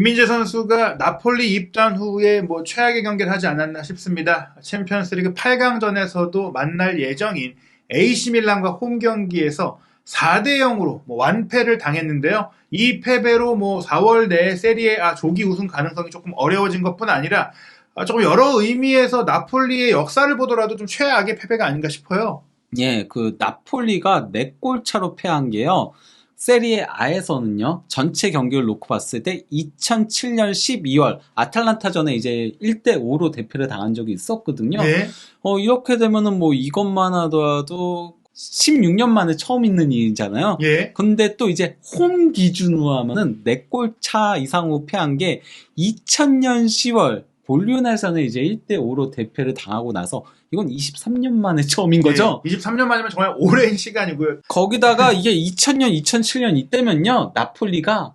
김민재 선수가 나폴리 입단 후에 뭐 최악의 경기를 하지 않았나 싶습니다. 챔피언스리그 8강전에서도 만날 예정인 AC 밀란과 홈 경기에서 4대 0으로 완패를 당했는데요. 이 패배로 4월 내에 세리에 A 조기 우승 가능성이 조금 어려워진 것뿐 아니라 조금 여러 의미에서 나폴리의 역사를 보더라도 좀 최악의 패배가 아닌가 싶어요. 예, 그 나폴리가 4골 차로 패한 게요. 세리에 A에서는요, 전체 경기를 놓고 봤을 때 2007년 12월 아탈란타전에 이제 1대5로 대패를 당한 적이 있었거든요. 네. 이렇게 되면은 이것만 하더라도 16년 만에 처음 있는 일이잖아요. 예. 근데 또 이제 홈 기준으로 하면은 4골 차 이상으로 패한 게 2000년 10월 볼리오날전에 이제 1대5로 대패를 당하고 나서 이건 23년 만에 처음인 거죠. 네, 23년 만이면 정말 오랜 시간이고요. 거기다가 이게 2000년, 2007년 이때면요, 나폴리가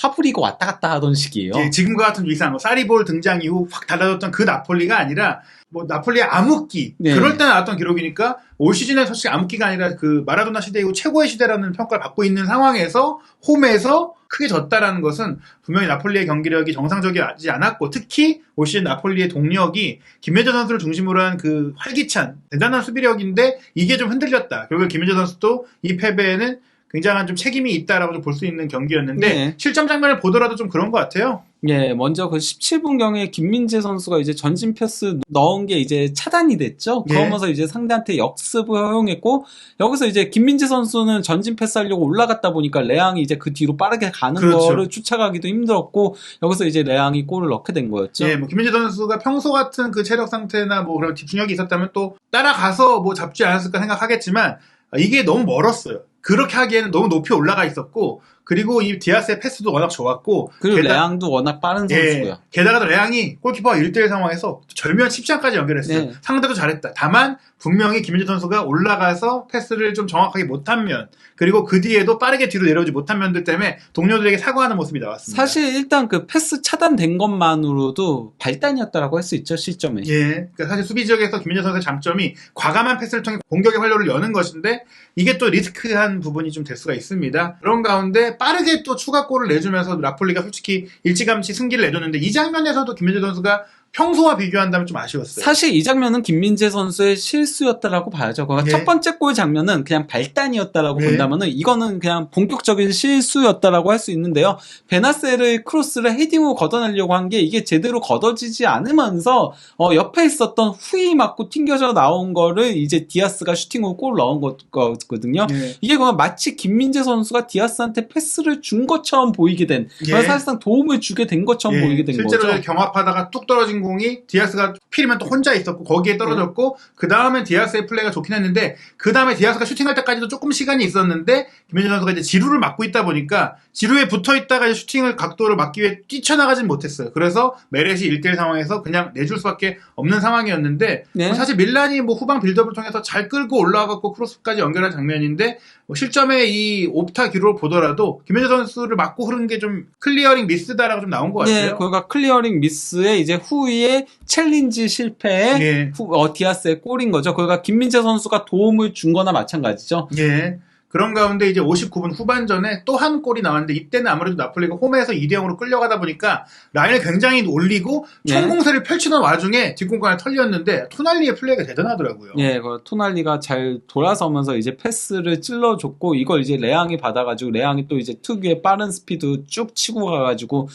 하브리가 왔다 갔다 하던 시기예요. 예, 지금과 같은 위상, 사리볼 등장 이후 확 달라졌던 그 나폴리가 아니라 나폴리의 암흑기, 네. 그럴 때 나왔던 기록이니까 올 시즌에 사실 암흑기가 아니라 그 마라도나 시대 이후 최고의 시대라는 평가를 받고 있는 상황에서 홈에서 크게 졌다라는 것은 분명히 나폴리의 경기력이 정상적이지 않았고, 특히 올 시즌 나폴리의 동력이 김민재 선수를 중심으로 한 그 활기찬 대단한 수비력인데 이게 좀 흔들렸다. 결국 김민재 선수도 이 패배에는 굉장한 좀 책임이 있다라고 좀 볼 수 있는 경기였는데, 네. 실점 장면을 보더라도 좀 그런 것 같아요. 예, 먼저 그 17분경에 김민재 선수가 이제 전진 패스 넣은 게 이제 차단이 됐죠. 예. 그러면서 이제 상대한테 역습을 허용했고, 여기서 이제 김민재 선수는 전진 패스 하려고 올라갔다 보니까 레앙이 이제 그 뒤로 빠르게 가는 그렇죠. 거를 쫓아가기도 힘들었고, 여기서 이제 레앙이 골을 넣게 된 거였죠. 예, 김민재 선수가 평소 같은 그 체력 상태나 그런 집중력이 있었다면 또 따라가서 잡지 않았을까 생각하겠지만, 이게 너무 멀었어요. 그렇게 하기에는 너무 높이 올라가 있었고, 그리고 이 디아스의 패스도 워낙 좋았고, 그리고 레앙도 워낙 빠른 선수고요. 예, 게다가 레앙이 골키퍼와 1대1 상황에서 절묘한 칩샷까지 연결했어요. 네. 상대도 잘했다. 다만 분명히 김민재 선수가 올라가서 패스를 좀 정확하게 못한 면, 그리고 그 뒤에도 빠르게 뒤로 내려오지 못한 면들 때문에 동료들에게 사과하는 모습이 나왔습니다. 사실 일단 그 패스 차단된 것만으로도 발단이었다라고 할 수 있죠, 시점에. 예, 그러니까 사실 수비 지역에서 김민재 선수의 장점이 과감한 패스를 통해 공격의 활로를 여는 것인데, 이게 또 리스크한 부분이 좀 될 수가 있습니다. 그런 가운데 빠르게 또 추가골을 내주면서 나폴리가 솔직히 일찌감치 승기를 내줬는데, 이 장면에서도 김민재 선수가 평소와 비교한다면 좀 아쉬웠어요. 사실 이 장면은 김민재 선수의 실수였다라고 봐야죠. 그러니까 예. 첫 번째 골 장면은 그냥 발단이었다라고 예. 본다면은 이거는 그냥 본격적인 실수였다라고 할 수 있는데요. 베나세르의 크로스를 헤딩으로 걷어내려고 한 게 이게 제대로 걷어지지 않으면서 옆에 있었던 후이 맞고 튕겨져 나온 거를 이제 디아스가 슈팅으로 골을 넣은 거거든요. 예. 이게 그냥 마치 김민재 선수가 디아스한테 패스를 준 것처럼 보이게 된, 예. 사실상 도움을 주게 된 것처럼 보이게 된 실제로 거죠. 경합하다가 뚝 떨어진 공이 디아스가 필이면 또 혼자 있었고 거기에 떨어졌고, 그 다음엔 디아스의 플레이가 좋긴 했는데, 그 다음에 디아스가 슈팅할 때까지도 조금 시간이 있었는데, 김민재 선수가 이제 지루를 막고 있다 보니까 지루에 붙어 있다가 이제 슈팅을 각도를 막기 위해 뛰쳐나가진 못했어요. 그래서 메렛이 1대1 상황에서 그냥 내줄 수밖에 없는 상황이었는데, 네. 사실 밀란이 후방 빌드업을 통해서 잘 끌고 올라가고 크로스까지 연결한 장면인데, 실점의 이 옵타 기록을 보더라도 김민재 선수를 막고 흐른 게 좀 클리어링 미스다라고 좀 나온 것 같아요. 네, 그러니까 클리어링 미스에 이제 후에 챌린지 실패에 예. 디아스의 골인 거죠. 그러니까 김민재 선수가 도움을 준 거나 마찬가지죠. 예. 그런 가운데 이제 59분 후반전에 또 한 골이 나왔는데, 이때는 아무래도 나폴리가 홈에서 2대0으로 끌려가다 보니까 라인을 굉장히 올리고 총공세를 펼치는 와중에 뒷공간을 털렸는데, 토날리의 플레이가 대단하더라고요. 예, 그 토날리가 잘 돌아서면서 이제 패스를 찔러줬고, 이걸 이제 레앙이 받아가지고, 레앙이 또 이제 특유의 빠른 스피드 쭉 치고 가가지고,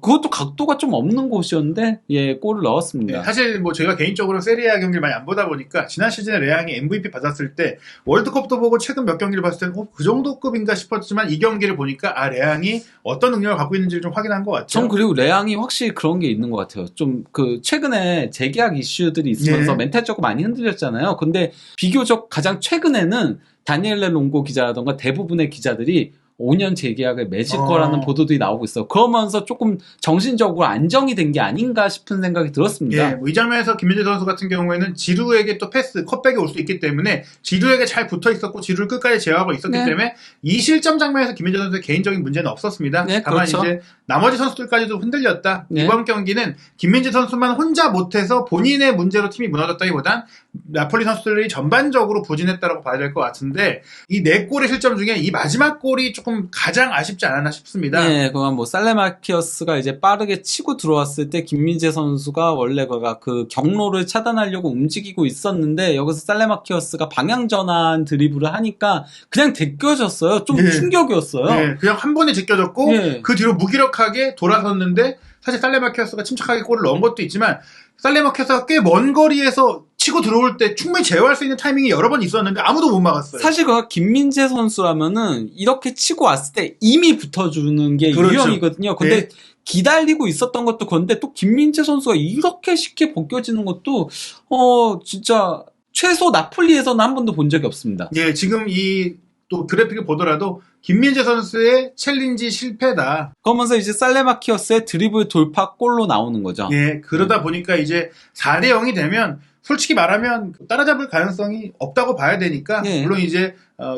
그것도 각도가 좀 없는 곳이었는데, 예, 골을 넣었습니다. 네, 사실 제가 개인적으로 세리아 경기를 많이 안 보다 보니까 지난 시즌에 레앙이 MVP 받았을 때 월드컵도 보고 최근 몇 경기를 봤을 때는 그 정도 급인가 싶었지만, 이 경기를 보니까 레앙이 어떤 능력을 갖고 있는지를 좀 확인한 것 같아요. 전 그리고 레앙이 확실히 그런 게 있는 것 같아요. 좀 최근에 재계약 이슈들이 있으면서 예. 멘탈적으로 많이 흔들렸잖아요. 근데 비교적 가장 최근에는 다니엘레 롱고 기자라던가 대부분의 기자들이 5년 재계약을 맺을 거라는 보도들이 나오고 있어요. 그러면서 조금 정신적으로 안정이 된 게 아닌가 싶은 생각이 들었습니다. 예, 이 장면에서 김민재 선수 같은 경우에는 지루에게 또 패스, 컷백이 올 수 있기 때문에 지루에게 잘 붙어 있었고 지루를 끝까지 제어하고 있었기 네. 때문에 이 실점 장면에서 김민재 선수의 개인적인 문제는 없었습니다. 네, 다만 그렇죠. 이제 나머지 선수들까지도 흔들렸다. 네. 이번 경기는 김민재 선수만 혼자 못해서 본인의 문제로 팀이 무너졌다기보단 나폴리 선수들이 전반적으로 부진했다고 봐야 될 것 같은데 이 4골의 실점 중에 이 마지막 골이 조금 가장 아쉽지 않았나 싶습니다. 네, 그건 뭐 살레마키어스가 이제 빠르게 치고 들어왔을 때 김민재 선수가 원래 그 경로를 차단하려고 움직이고 있었는데 여기서 살레마키어스가 방향 전환 드리블을 하니까 그냥 제껴졌어요. 좀 네. 충격이었어요. 네, 그냥 한 번에 제껴졌고 네. 그 뒤로 무기력하게 돌아섰는데 사실 살레마키어스가 침착하게 골을 넣은 것도 있지만 살레마키어스가 꽤 먼 거리에서 치고 들어올 때 충분히 제어할 수 있는 타이밍이 여러 번 있었는데 아무도 못 막았어요. 사실 그 김민재 선수라면은 이렇게 치고 왔을 때 이미 붙어주는 게 그렇죠. 유형이거든요. 근데 네. 기다리고 있었던 것도 그런데 또 김민재 선수가 이렇게 쉽게 벗겨지는 것도 진짜 최소 나폴리에서는 한 번도 본 적이 없습니다. 예, 지금 이 또 그래픽을 보더라도 김민재 선수의 챌린지 실패다. 그러면서 이제 살레마키어스의 드리블 돌파 골로 나오는 거죠. 예, 그러다 보니까 이제 4대 0이 되면 솔직히 말하면 따라잡을 가능성이 없다고 봐야 되니까 네. 물론 이제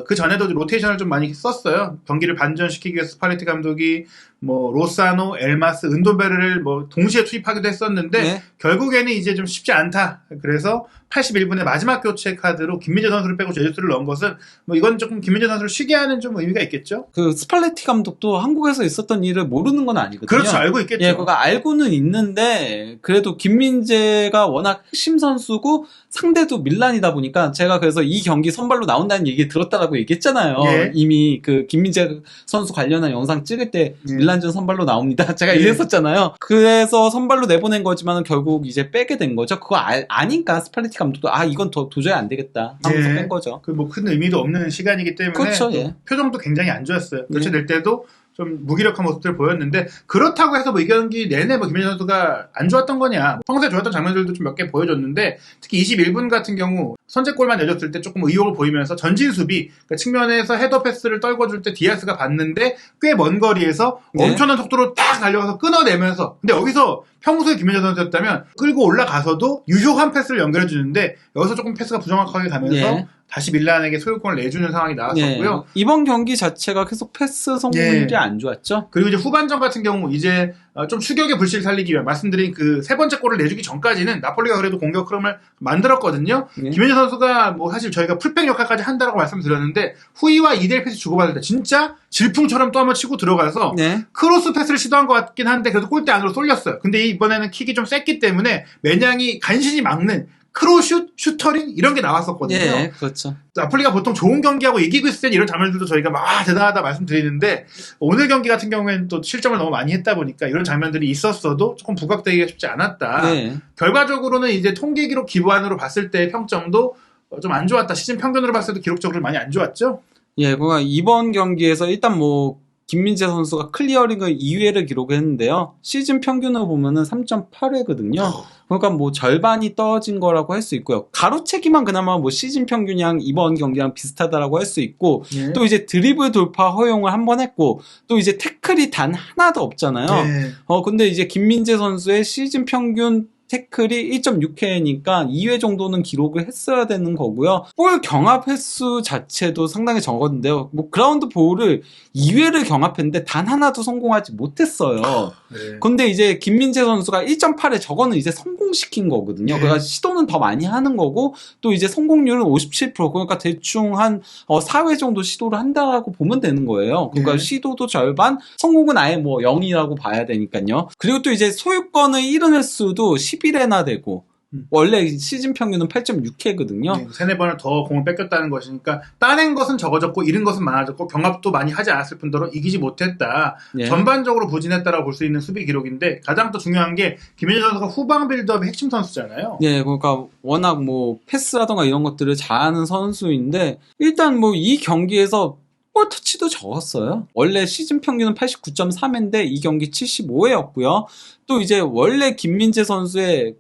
그 전에도 로테이션을 좀 많이 썼어요. 경기를 반전시키기 위해서 스파레티 감독이 뭐 로사노, 엘마스, 은도베르를 뭐 동시에 투입하기도 했었는데 네. 결국에는 이제 좀 쉽지 않다. 그래서 81분의 마지막 교체 카드로 김민재 선수를 빼고 제주스를 넣은 것은 뭐 이건 조금 김민재 선수를 쉬게 하는 좀 의미가 있겠죠. 그 스팔레티 감독도 한국에서 있었던 일을 모르는 건 아니거든요. 그렇죠, 알고 있겠죠. 예, 그거 알고는 있는데 그래도 김민재가 워낙 핵심 선수고 상대도 밀란이다 보니까 제가 그래서 이 경기 선발로 나온다는 얘기 들었다라고 얘기했잖아요. 예. 이미 그 김민재 선수 관련한 영상 찍을 때 예. 밀란전 선발로 나옵니다. 제가 예. 이랬었잖아요. 그래서 선발로 내보낸 거지만 결국 이제 빼게 된 거죠. 그거 아니까 스팔레티 감독도 이건 도저히 안 되겠다 하면서 예. 뺀 거죠. 그 뭐 큰 의미도 없는 시간이기 때문에 그렇죠, 또 예. 표정도 굉장히 안 좋았어요. 교체될 때도 좀 무기력한 모습들을 보였는데 그렇다고 해서 뭐 이 경기 내내 뭐 김민재 선수가 안 좋았던 거냐? 평소에 좋았던 장면들도 좀 몇 개 보여줬는데 특히 21분 같은 경우 선제골만 내줬을 때 조금 의욕을 보이면서 전진 수비 그러니까 측면에서 헤더 패스를 떨궈줄 때 디아스가 봤는데 꽤 먼 거리에서 네. 엄청난 속도로 딱 달려가서 끊어내면서 근데 여기서 평소에 김민재 선수였다면 끌고 올라가서도 유효한 패스를 연결해 주는데 여기서 조금 패스가 부정확하게 가면서 예. 다시 밀란에게 소유권을 내주는 상황이 나왔었고요. 예. 이번 경기 자체가 계속 패스 성공률이 예. 안 좋았죠. 그리고 이제 후반전 같은 경우 이제 좀 추격의 불씨를 살리기 위해 말씀드린 그 세 번째 골을 내주기 전까지는 나폴리가 그래도 공격 흐름을 만들었거든요. 예. 김민재 선수가 뭐 사실 저희가 풀백 역할까지 한다라고 말씀드렸는데 후위와 2대1 패스 주고받을 때 진짜 질풍처럼 또 한번 치고 들어가서 네. 크로스 패스를 시도한 것 같긴 한데 그래도 골대 안으로 쏠렸어요. 근데 이번에는 킥이 좀 셌기 때문에 매냥이 간신히 막는 크로슛, 슈터링 이런 게 나왔었거든요. 예, 그렇죠. 나폴리가 보통 좋은 경기하고 이기고 있을 때 이런 장면들도 저희가 막 대단하다 말씀드리는데 오늘 경기 같은 경우에는 또 실점을 너무 많이 했다 보니까 이런 장면들이 있었어도 조금 부각되기가 쉽지 않았다. 네. 결과적으로는 이제 통계 기록 기반으로 봤을 때 평점도 좀 안 좋았다. 시즌 평균으로 봤을 때도 기록적으로 많이 안 좋았죠. 예, 그러니까 이번 경기에서 일단 뭐 김민재 선수가 클리어링을 2회를 기록했는데요. 시즌 평균을 보면은 3.8회거든요. 그러니까 뭐 절반이 떨어진 거라고 할 수 있고요. 가로채기만 그나마 뭐 시즌 평균이랑 이번 경기랑 비슷하다라고 할 수 있고 예. 또 이제 드리블 돌파 허용을 한 번 했고 또 이제 태클이 단 하나도 없잖아요. 네. 근데 이제 김민재 선수의 시즌 평균 태클이 1.6회니까 2회 정도는 기록을 했어야 되는 거고요. 볼 경합 횟수 자체도 상당히 적었는데요. 뭐 그라운드 볼을 2회를 경합했는데 단 하나도 성공하지 못했어요. 네. 근데 이제 김민재 선수가 1.8에 저거는 이제 성공시킨 거거든요. 네. 그러니까 시도는 더 많이 하는 거고 또 이제 성공률은 57%. 그러니까 대충 한 4회 정도 시도를 한다고 보면 되는 거예요. 그러니까 네. 시도도 절반, 성공은 아예 뭐 0이라고 봐야 되니까요. 그리고 또 이제 소유권을 잃은 횟수도 11회나 되고 원래 시즌 평균은 8.6회거든요. 네, 세네 번을 더 공을 뺏겼다는 것이니까 따낸 것은 적어졌고 잃은 것은 많아졌고 경합도 많이 하지 않았을 뿐더러 이기지 못했다. 예. 전반적으로 부진했다라고 볼 수 있는 수비 기록인데 가장 또 중요한 게 김민재 선수가 후방 빌드업의 핵심 선수잖아요. 예, 그러니까 워낙 뭐 패스라던가 이런 것들을 잘하는 선수인데 일단 뭐 이 경기에서 볼 터치도 적었어요. 원래 시즌 평균은 89.3회인데 이 경기 75회였고요. 또 이제 원래 김민재 선수의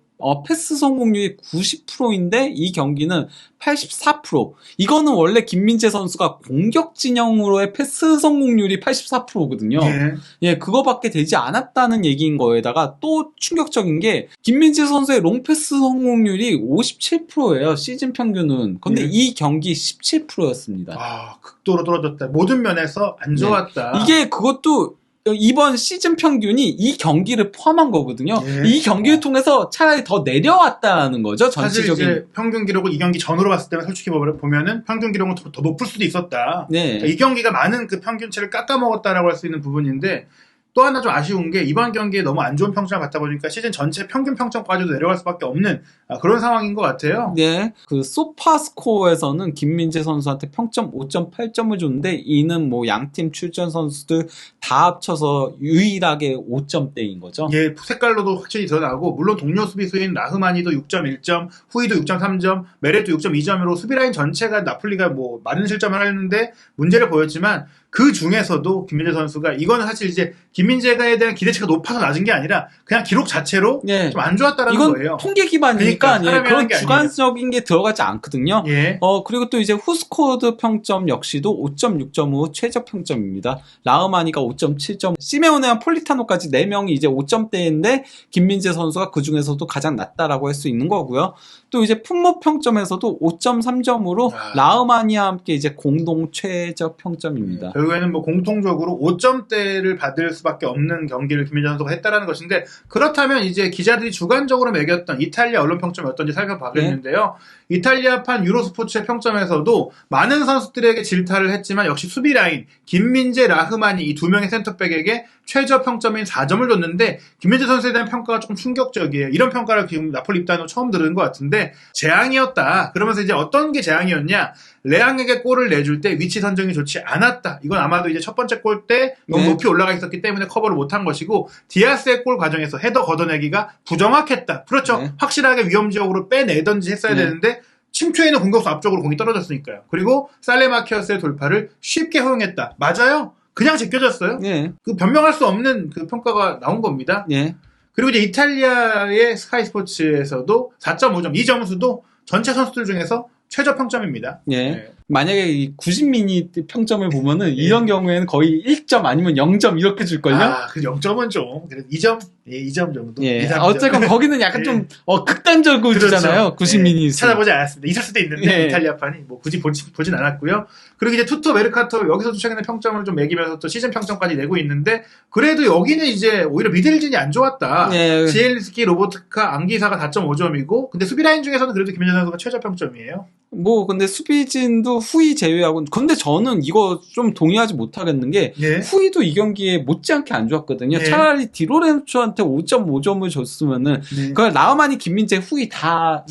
패스 성공률이 90%인데 이 경기는 84%. 이거는 원래 김민재 선수가 공격 진영으로의 패스 성공률이 84%거든요. 예. 예, 그거밖에 되지 않았다는 얘기인 거에다가 또 충격적인 게 김민재 선수의 롱패스 성공률이 57%예요. 시즌 평균은. 근데 예. 이 경기 17%였습니다. 극도로 떨어졌다. 모든 면에서 안 좋았다. 이게 그것도 이번 시즌 평균이 이 경기를 포함한 거거든요. 예. 이 경기를 통해서 차라리 더 내려왔다는 거죠. 사실 전체적인. 이제 평균 기록을 이 경기 전으로 봤을 때는 솔직히 보면은 평균 기록은 더 높을 수도 있었다. 네. 이 경기가 많은 그 평균치를 깎아먹었다라고 할 수 있는 부분인데 또 하나 좀 아쉬운 게 이번 경기에 너무 안 좋은 평점을 갖다 보니까 시즌 전체 평균 평점까지도 내려갈 수밖에 없는 그런 상황인 것 같아요. 네, 그 소파스코어에서는 김민재 선수한테 평점 5.8점을 줬는데 이는 뭐 양팀 출전 선수들 다 합쳐서 유일하게 5점대인 거죠. 예, 색깔로도 확실히 드러나고 물론 동료 수비수인 라흐마니도 6.1점, 후이도 6.3점, 메레도 6.2점으로 수비 라인 전체가 나폴리가 뭐 많은 실점을 하는데 문제를 보였지만 그 중에서도 김민재 선수가 이거는 사실 이제 김민재가에 대한 기대치가 높아서 낮은 게 아니라 그냥 기록 자체로 네. 좀 안 좋았다라는 이건 거예요. 통계 기반이니까 그러니까 사람이 그런 하는 게 주관적인 게 들어가지 않거든요. 예. 그리고 또 이제 후스코드 평점 역시도 5.6점으로 최저 평점입니다. 라흐마니가 5.7점, 시메오네와 폴리타노까지 4명이 이제 5점대인데 김민재 선수가 그 중에서도 가장 낮다라고 할 수 있는 거고요. 또 이제 품목 평점에서도 5.3점으로 라흐마니와 함께 이제 공동 최저 평점입니다. 결국에는 뭐 공통적으로 5점대를 받을 수밖에 없는 경기를 김민재 선수가 했다라는 것인데 그렇다면 이제 기자들이 주관적으로 매겼던 이탈리아 언론 평점이 어떤지 살펴봐야겠는데요. 이탈리아판 유로스포츠의 평점에서도 많은 선수들에게 질타를 했지만 역시 수비 라인 김민재, 라흐마니 이 두 명의 센터백에게 최저 평점인 4점을 줬는데 김민재 선수에 대한 평가가 조금 충격적이에요. 이런 평가를 지금 나폴리 입단으로 처음 들은 것 같은데 재앙이었다. 그러면서 이제 어떤 게 재앙이었냐? 레앙에게 골을 내줄 때 위치 선정이 좋지 않았다. 이건 아마도 이제 첫 번째 골 때 너무 네. 높이 올라가 있었기 때문에 커버를 못한 것이고 디아스의 골 과정에서 헤더 걷어내기가 부정확했다. 그렇죠. 네. 확실하게 위험 지역으로 빼내던지 했어야 네. 되는데 침투에 있는 공격수 앞쪽으로 공이 떨어졌으니까요. 그리고 살레마키어스의 돌파를 쉽게 허용했다. 맞아요. 그냥 제껴졌어요. 예, 그 변명할 수 없는 그 평가가 나온 겁니다. 예. 그리고 이제 이탈리아의 스카이 스포츠에서도 4.5점, 이 점수도 전체 선수들 중에서 최저 평점입니다. 예. 네. 만약에 이 90미니 평점을 보면은 이런 경우에는 거의 1점 아니면 0점 이렇게 줄걸요? 그 0점은 좀, 그래도 2점? 예, 2점 정도. 예. 2, 3점. 어쨌건 거기는 약간 예. 좀 극단적으로 그렇죠. 주잖아요. 90미니. 예, 찾아보지 않았습니다. 있을 수도 있는데 예. 이탈리아판이 뭐 굳이 보진 않았고요. 그리고 이제 투토 메르카토 여기서도 최근에 평점을 좀 매기면서 또 시즌 평점까지 내고 있는데 그래도 여기는 이제 오히려 미들진이 안 좋았다. 예. 지엘스키, 로보트카, 안기사가 4.5점이고 근데 수비 라인 중에서는 그래도 김민재 선수가 최저 평점이에요. 뭐 근데 수비진도 후이 제외하고 근데 저는 이거 좀 동의하지 못하겠는 게 예. 후이도 이 경기에 못지않게 안 좋았거든요. 예. 차라리 디로렌초한테 5.5점을 줬으면은 네. 그걸 라흐마니, 김민재, 후이 다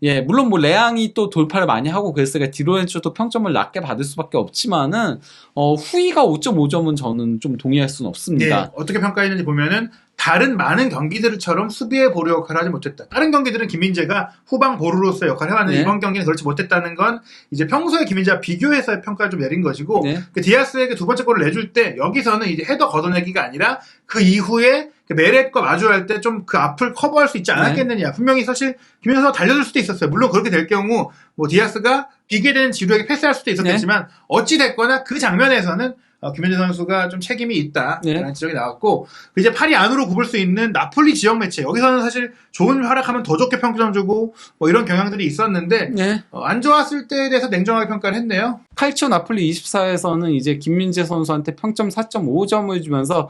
예. 물론 뭐 레앙이 또 돌파를 많이 하고 그랬으니까 디로렌초도 평점을 낮게 받을 수밖에 없지만은 후이가 5.5점은 저는 좀 동의할 수는 없습니다. 예. 어떻게 평가했는지 보면은 다른 많은 경기들처럼 수비의 보루 역할을 하지 못했다. 다른 경기들은 김민재가 후방 보루로서의 역할을 해왔는데 네. 이번 경기는 그렇지 못했다는 건 이제 평소에 김민재와 비교해서 평가를 좀 내린 것이고 네. 그 디아스에게 두 번째 골을 내줄 때 여기서는 이제 헤더 걷어내기가 아니라 그 이후에 그 메렛과 마주할 때 좀 그 앞을 커버할 수 있지 않았겠느냐. 분명히 사실 김민재 선수가 달려들 수도 있었어요. 물론 그렇게 될 경우 뭐 디아스가 비게 되는 지루에게 패스할 수도 있었겠지만 어찌 됐거나 그 장면에서는 김민재 선수가 좀 책임이 있다라는 네. 지적이 나왔고 이제 팔이 안으로 굽을 수 있는 나폴리 지역 매체 여기서는 사실 좋은 활약하면 더 좋게 평점 주고 뭐 이런 경향들이 있었는데 네. 안 좋았을 때에 대해서 냉정하게 평가를 했네요. 칼치오 나폴리 24에서는 이제 김민재 선수한테 평점 4.5점을 주면서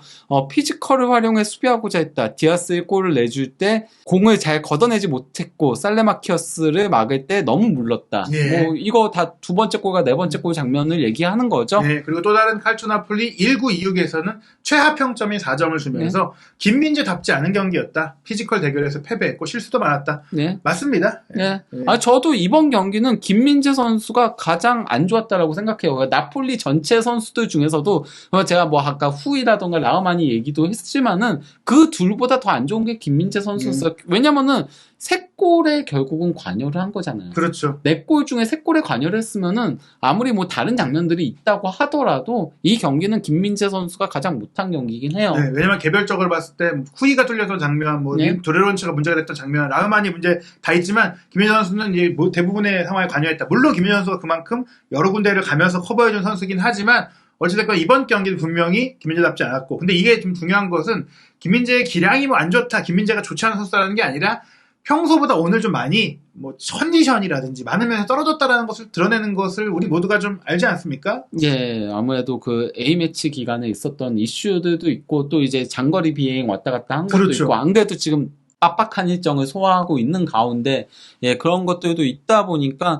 피지컬을 활용해 수비하고자 했다. 디아스의 골을 내줄 때 공을 잘 걷어내지 못했고 살레마키어스를 막을 때 너무 물렀다. 예. 뭐 이거 다 두 번째 골과 네 번째 골 장면을 얘기하는 거죠. 네, 그리고 또 다른 칼치오 나폴리 1926에서는 최하 평점인 4점을 주면서 김민재답지 않은 경기였다. 피지컬 대결에서 패배했고 실수도 많았다. 네. 맞습니다. 네. 저도 이번 경기는 김민재 선수가 가장 안 좋았다라고 생각해요. 그러니까 나폴리 전체 선수들 중에서도 제가 뭐 아까 후이라던가 라흐마니 얘기도 했지만은 그 둘보다 더 안 좋은 게 김민재 선수였어요. 왜냐면은 3골에 결국은 관여를 한 거잖아요. 그렇죠. 4골 중에 3골에 관여를 했으면은 아무리 뭐 다른 장면들이 있다고 하더라도 이 경기는 김민재 선수가 가장 못한 경기이긴 해요. 네, 왜냐면 개별적으로 봤을 때 후이가 뚫렸던 장면, 뭐 네. 도레론츠가 문제가 됐던 장면, 라흐마니 문제 다 있지만 김민재 선수는 이제 뭐 대부분의 상황에 관여했다. 물론 김민재 선수가 그만큼 여러 군데를 가면서 커버해준 선수긴 하지만 어찌됐건 이번 경기는 분명히 김민재답지 않았고 근데 이게 좀 중요한 것은 김민재의 기량이 뭐 안 좋다, 김민재가 좋지 않은 선수라는 게 아니라 평소보다 오늘 좀 많이 뭐 컨디션이라든지 많은 면에서 떨어졌다라는 것을 드러내는 것을 우리 모두가 좀 알지 않습니까? 예, 아무래도 그 A매치 기간에 있었던 이슈들도 있고 또 이제 장거리 비행 왔다 갔다 한 것도 그렇죠. 있고 안 그래도 지금 빡빡한 일정을 소화하고 있는 가운데 예, 그런 것들도 있다 보니까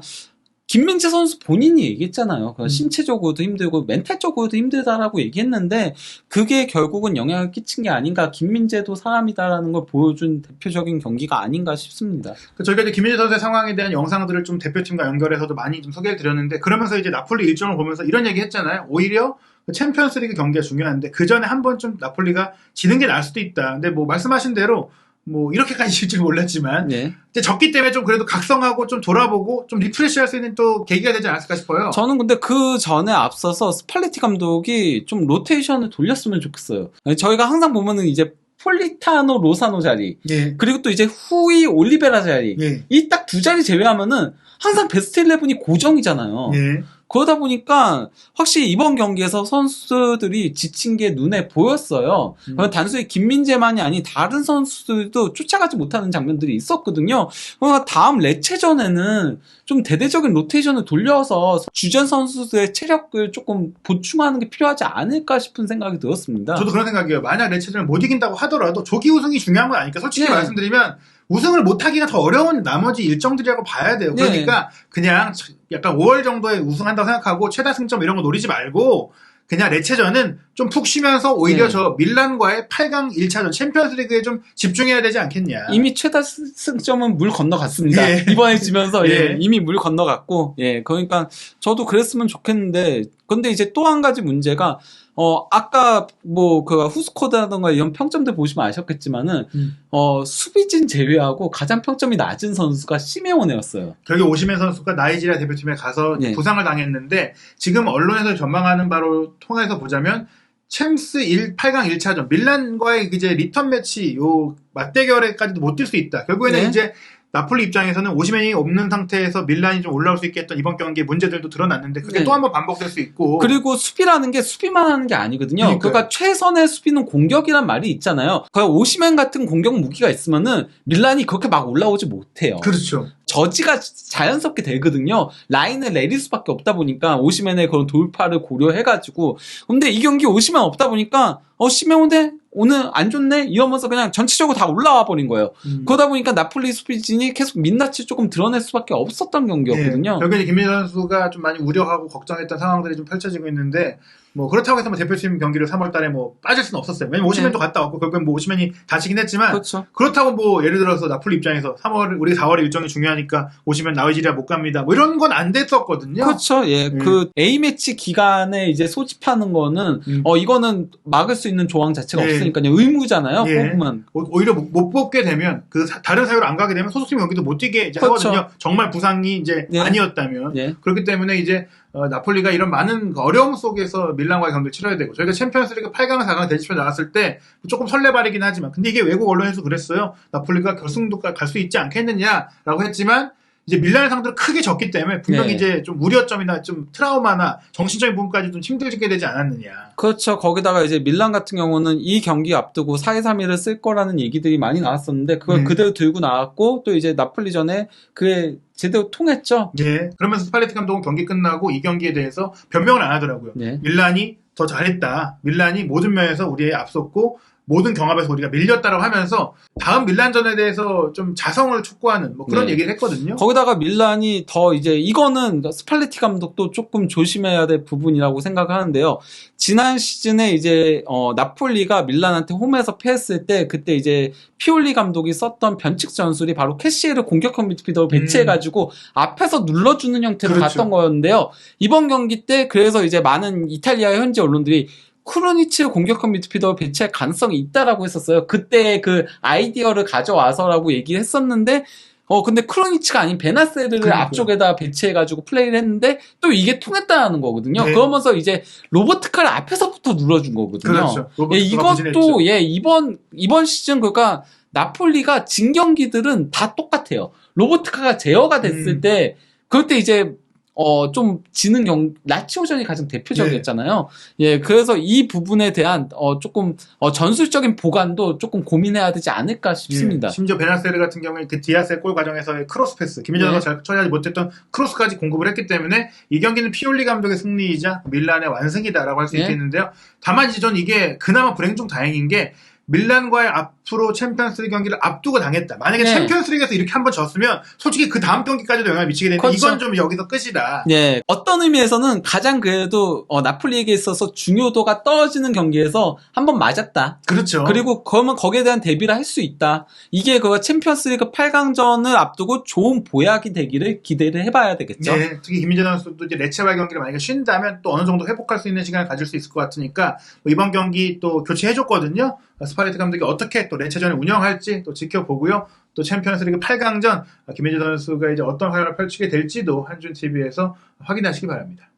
김민재 선수 본인이 얘기했잖아요. 신체적으로도 힘들고 멘탈적으로도 힘들다라고 얘기했는데 그게 결국은 영향을 끼친 게 아닌가. 김민재도 사람이다라는 걸 보여준 대표적인 경기가 아닌가 싶습니다. 저희가 이제 김민재 선수의 상황에 대한 영상들을 좀 대표팀과 연결해서도 많이 좀 소개를 드렸는데 그러면서 이제 나폴리 일정을 보면서 이런 얘기 했잖아요. 오히려 챔피언스리그 경기가 중요한데 그 전에 한 번쯤 나폴리가 지는 게 나을 수도 있다. 근데 뭐 말씀하신 대로 뭐 이렇게까지 질 줄 몰랐지만 예. 이제 졌기 때문에 좀 그래도 각성하고 좀 돌아보고 좀 리프레시할 수 있는 또 계기가 되지 않았을까 싶어요. 저는 근데 그 전에 앞서서 스팔레티 감독이 좀 로테이션을 돌렸으면 좋겠어요. 저희가 항상 보면은 이제 폴리타노 로사노 자리 예. 그리고 또 이제 후이 올리베라 자리 예. 이 딱 두 자리 제외하면은 항상 베스트 11이 고정이잖아요. 예. 그러다 보니까 확실히 이번 경기에서 선수들이 지친 게 눈에 보였어요. 단순히 김민재만이 아닌 다른 선수들도 쫓아가지 못하는 장면들이 있었거든요. 그러니까 다음 레체전에는 좀 대대적인 로테이션을 돌려서 주전 선수들의 체력을 조금 보충하는 게 필요하지 않을까 싶은 생각이 들었습니다. 저도 그런 생각이에요. 만약 레체전을 못 이긴다고 하더라도 조기 우승이 중요한 건 아니니까 솔직히 네. 말씀드리면 우승을 못하기가 더 어려운 나머지 일정들이라고 봐야 돼요. 그러니까 그냥 약간 5월 정도에 우승한다고 생각하고 최다 승점 이런 거 노리지 말고 그냥 레체전은 좀 푹 쉬면서 오히려 네. 저 밀란과의 8강 1차전 챔피언스리그에 좀 집중해야 되지 않겠냐. 이미 최다 승점은 물 건너갔습니다. 예. 이번에 지면서 예. 이미 물 건너갔고 그러니까 저도 그랬으면 좋겠는데 근데 이제 또 한 가지 문제가 아까 뭐 그 후스코드라던가 이런 평점들 보시면 아셨겠지만은 수비진 제외하고 가장 평점이 낮은 선수가 시메오네였어요. 결국 오시멘 선수가 나이지리아 대표팀에 가서 예. 부상을 당했는데 지금 언론에서 전망하는 바로 통해서 보자면 챔스 8강 1차전 밀란과의 이제 리턴 매치 요 맞대결에까지도 못 뛸 수 있다. 결국에는 네. 이제 나폴리 입장에서는 오시멘이 없는 상태에서 밀란이 좀 올라올 수 있게 했던 이번 경기의 문제들도 드러났는데 그게 네. 또 한 번 반복될 수 있고 그리고 수비라는 게 수비만 하는 게 아니거든요. 그러니까요. 그러니까 최선의 수비는 공격이란 말이 있잖아요. 그러니까 오시멘 같은 공격 무기가 있으면은 밀란이 그렇게 막 올라오지 못해요. 그렇죠. 저지가 자연스럽게 되거든요. 라인을 내릴 수밖에 없다 보니까 오시멘의 그런 돌파를 고려해가지고 근데 이 경기 오시멘 없다 보니까 시메오네 오늘 안 좋네 이러면서 그냥 전체적으로 다 올라와 버린 거예요. 그러다 보니까 나폴리 수비진이 계속 민낯을 조금 드러낼 수밖에 없었던 경기였거든요. 결국에 김민재 선수가 좀 많이 우려하고 걱정했던 상황들이 좀 펼쳐지고 있는데 뭐 그렇다고 해서 뭐 대표팀 경기를 3월달에 뭐 빠질 수는 없었어요. 왜냐면 오시멘도 갔다 왔고 결국엔 뭐 오시멘이 다치긴 했지만 그렇죠. 그렇다고 뭐 예를 들어서 나폴리 입장에서 3월 우리 4월에 일정이 중요하니까 오시면 나이지리아 못 갑니다. 뭐 이런 건 안 됐었거든요. 그렇죠. 예. 그 A매치 기간에 이제 소집하는 거는 이거는 막을 수 있는 조항 자체가 예. 없으니까요. 의무잖아요. 예. 뽑으면. 오히려 못 뽑게 되면 그 다른 사유로 안 가게 되면 소속팀 경기도 못 뛰게 이제 그렇죠. 하거든요. 정말 부상이 이제 예. 아니었다면 예. 그렇기 때문에 이제 나폴리가 이런 많은 어려움 속에서 밀란과의 경기를 치러야 되고 저희가 챔피언스리그 8강, 4강 대진표 나왔을 때 조금 설레발이긴 하지만 근데 이게 외국 언론에서 그랬어요. 나폴리가 결승도까지 갈 수 있지 않겠느냐라고 했지만 이제 밀란을 상대로 크게 졌기 때문에 분명히 네. 이제 좀 우려점이나 좀 트라우마나 정신적인 부분까지 좀 힘들게 되지 않았느냐. 그렇죠. 거기다가 이제 밀란 같은 경우는 이 경기 앞두고 4-2-3-1을 쓸 거라는 얘기들이 많이 나왔었는데 그걸 그대로 들고 나왔고 또 이제 나폴리전에 그게 제대로 통했죠. 예. 그러면서 스팔레티 감독은 경기 끝나고 이 경기에 대해서 변명을 안 하더라고요. 네. 밀란이 더 잘했다. 밀란이 모든 면에서 우리에 앞섰고 모든 경합에서 우리가 밀렸다라고 하면서 다음 밀란전에 대해서 좀 자성을 촉구하는 뭐 그런 네. 얘기를 했거든요. 거기다가 밀란이 더 이제 이거는 스팔레티 감독도 조금 조심해야 될 부분이라고 생각하는데요. 지난 시즌에 이제 나폴리가 밀란한테 홈에서 패했을 때 그때 이제 피올리 감독이 썼던 변칙 전술이 바로 캐시에를 공격형 미드필더로 배치해가지고 앞에서 눌러주는 형태로 그렇죠. 갔던 거였는데요. 이번 경기 때 그래서 이제 많은 이탈리아 현지 언론들이 크루니치를 공격형 미드필더로 배치할 가능성이 있다라고 했었어요. 그때 그 아이디어를 가져와서라고 얘기를 했었는데 근데 크루니치가 아닌 베나세르를 그러니까요. 앞쪽에다 배치해가지고 플레이를 했는데 또 이게 통했다는 거거든요. 네. 그러면서 이제 로버트카를 앞에서부터 눌러준 거거든요. 그렇죠. 예, 로버트가 부진했죠. 이것도 이번 시즌 그러니까 나폴리가 진 경기들은 다 똑같아요. 로버트카가 제어가 됐을 때 그럴 때 이제 좀 지는 라치오전이 가장 대표적이었잖아요. 예, 그래서 이 부분에 대한 조금 전술적인 보완도 조금 고민해야 되지 않을까 싶습니다. 심지어 베나세르 같은 경우에 그 디아스의 골 과정에서의 크로스 패스, 김민재 선수가 잘 처리하지 못했던 크로스까지 공급을 했기 때문에 이 경기는 피올리 감독의 승리이자 밀란의 완승이다라고 할 수 있겠는데요. 다만 이제 전 이게 그나마 불행 중 다행인 게 밀란과의 앞으로 챔피언스리그 경기를 앞두고 당했다. 만약에 챔피언스리그에서 이렇게 한번 졌으면 솔직히 그 다음 경기까지도 영향을 미치게 되는데 그렇죠. 이건 좀 여기서 끝이다. 네, 어떤 의미에서는 가장 그래도 나폴리에게 있어서 중요도가 떨어지는 경기에서 한번 맞았다. 그렇죠. 그리고 그러면 거기에 대한 대비를 할 수 있다. 이게 그 챔피언스리그 8강전을 앞두고 좋은 보약이 되기를 기대를 해봐야 되겠죠. 네, 특히 김민재 선수도 이제 레체발 경기를 만약에 쉰다면 또 어느 정도 회복할 수 있는 시간을 가질 수 있을 것 같으니까 뭐 이번 경기 또 교체해줬거든요. 스파레트 감독이 어떻게 또 레체전을 운영할지 또 지켜보고요. 또 챔피언스리그 8강전 김민재 선수가 이제 어떤 활약을 펼치게 될지도 한준 TV에서 확인하시기 바랍니다.